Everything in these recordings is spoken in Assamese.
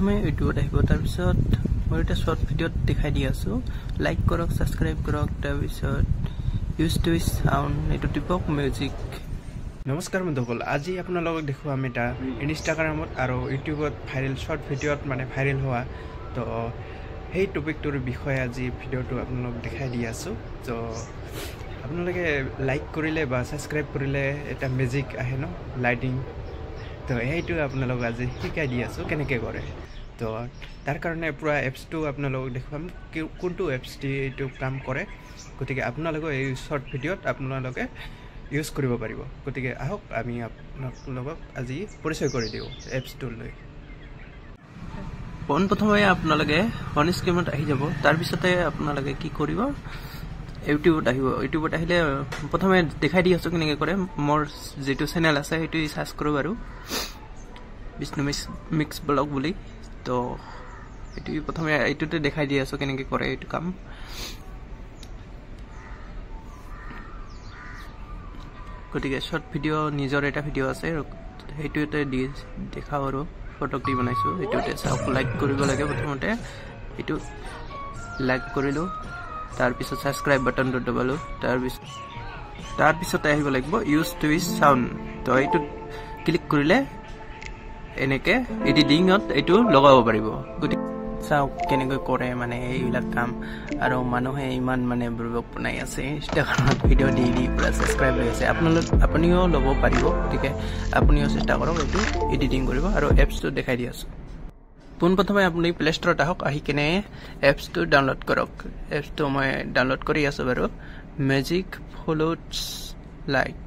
প্ৰথমে ইউটিউবত আহিব তাৰপিছত মই এটা শৰ্ট ভিডিঅ'ত দেখাই দি আছো লাইক কৰক সাবস্ক্ৰাইব কৰক তাৰপিছত ইউজ টু সাউন্ড এটো টিপক মিউজিক নমস্কাৰ বন্ধুসকল আজি আপোনালোকক দেখুৱা আমি এটা ইনষ্টাগ্ৰামত আৰু ইউটিউবত ভাইৰেল শৰ্ট ভিডিঅ'ত মানে ভাইৰেল হোৱা তো সেই টপিকটোৰ বিষয়ে আজি ভিডিঅ'টো আপোনালোকক দেখাই দি আছো তো আপোনালোকে লাইক কৰিলে বা সাবস্ক্ৰাইব কৰিলে এটা মেজিক আহে ন লাইটিং তো এইটো আপোনালোক আজি শিকাই দি আছো কেনেকৈ কৰে তো তাৰ কাৰণে পুৰা এপছটো আপোনালোক দেখুৱাম কোনটো এপছ দি এইটো কাম কৰে গতিকে আপোনালোকে এই শৰ্ট ভিডিঅ'ত আপোনালোকে ইউজ কৰিব পাৰিব গতিকে আহক আমি আপোনালোকক আজি পৰিচয় কৰি দিওঁ এপছটো লৈ প্ৰথমে আপোনালোকে অন স্ক্ৰীনত আহি যাব তাৰ পিছতে আপোনালোকে কি কৰিব ইউটিউবত আহিব ইউটিউবত আহিলে প্ৰথমে দেখাই দি আছো কেনেকৈ কৰে মোৰ যেটো চেনেল আছে সেইটো সাৰ্চ কৰিব আৰু বিষ্ণু মিক্স ব্লগ বুলি তো এটো প্ৰথমে এইটোতে দেখাই দি আছো কেনেকৈ কৰে এইটো কাম গতিকে শৰ্ট ভিডিঅ নিজৰ এটা ভিডিঅ আছে সেইটোতে দেখাও আৰু ফটোটি বনাইছো এইটোতে চাওক লাইক কৰিব লাগে প্ৰথমতে এইটো লাইক কৰিলো তাৰ পিছত সাবস্ক্ৰাইব বাটনটো দবালো তাৰ পিছতে আহিব লাগিব ইউজ টু সাউন্ড তো এইটো ক্লিক কৰিলে এনেকে এডিটিংত এইটো লগাব পাৰিব গতিকে চাওক কেনেকৈ কৰে মানে এইবিলাক কাম আৰু মানুহে ইমান মানে ব্লগ বনাই আছে ইনষ্টাগ্ৰামত ভিডিঅ' দি পুৰা সাবস্ক্ৰাইব হৈ আছে আপুনিও ল'ব পাৰিব গতিকে আপুনিও চেষ্টা কৰক এইটো এডিটিং কৰিব আৰু এপছটো দেখাই দি আছো পোনপ্ৰথমে আপুনি প্লে ষ্টৰত আহক আহি কিনে এপছটো ডাউনলোড কৰক এপছটো মই ডাউনলোড কৰি আছো বাৰু মেজিক ফ্লোটছ লাইট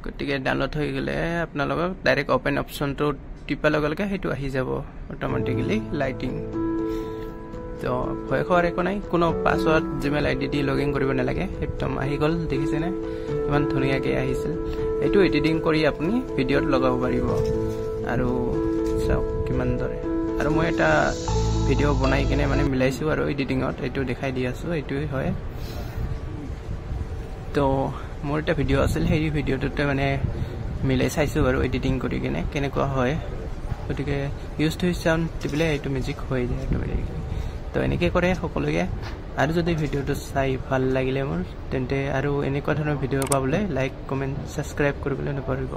গতিকে ডাউনলোড হৈ গ'লে আপোনালোকক ডাইৰেক্ট অপেন অপশ্যনটো টিপাৰ লগে লগে সেইটো আহি যাব অট'মেটিকেলি লাইটিং তো ভয় খোৱাৰ একো নাই কোনো password Gmail ID the log in কৰিব নালাগে একদম আহি গ'ল দেখিছেনে ইমান ধুনীয়াকৈ আহিছিল এইটো এডিটিং কৰি আপুনি ভিডিঅ'ত লগাব পাৰিব আৰু চাওক কিমান দৰে আৰু মই এটা ভিডিঅ' বনাই কিনে মানে মিলাইছোঁ আৰু এডিটিঙত এইটো দেখাই দি আছোঁ এইটোৱে হয় তো মোৰ এটা ভিডিঅ' আছিল সেই ভিডিঅ'টোতে মানে মিলাই চাইছোঁ বাৰু এডিটিং কৰি কিনে কেনেকুৱা হয় গতিকে ইউজ টু সাউন্ড টিপিলে এইটো মিউজিক হৈ যায় অট'মেটিকেলি তো এনেকৈ কৰে সকলোকে আৰু যদি ভিডিঅ'টো চাই ভাল লাগিলে মোৰ তেন্তে আৰু এনেকুৱা ধৰণৰ ভিডিঅ' পাবলৈ লাইক কমেণ্ট সাবস্ক্ৰাইব কৰিবলৈ নপাহৰিব